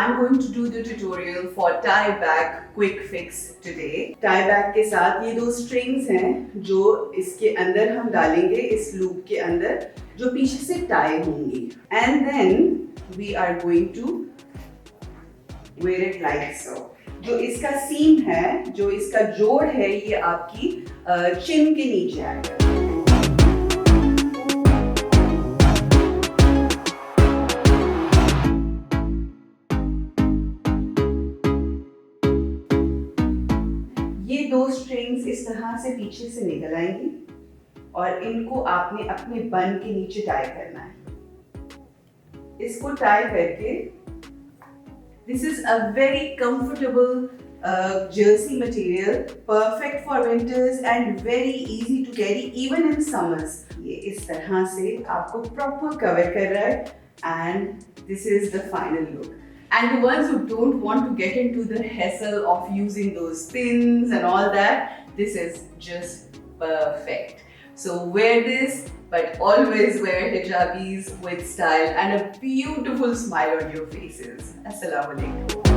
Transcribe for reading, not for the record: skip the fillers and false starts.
I'm going to do the tutorial for tie back quick fix today. Tie back के साथ ये 2 strings हैं जो इसके अंदर हम डालेंगे इस loop के अंदर जो पीछे से tie होंगी. And then we are going to wear it like so. जो इसका seam है, जो इसका जोड़ है, ये आपकी chin के नीचे आएगा. ये 2 स्ट्रिंग्स इस तरह से पीछे से निकल आएंगी और इनको आपने अपने बन के नीचे टाई करना है. इसको टाई करके this is a very comfortable jersey material, perfect for winters and very easy to carry even in summers. ये इस तरह से आपको proper cover कर रहा है and this is the final look. And the ones who don't want to get into the hassle of using those pins and all that, this is just perfect. So wear this, but always wear Hijabeaze with style and a beautiful smile on your faces. Assalamu alaikum.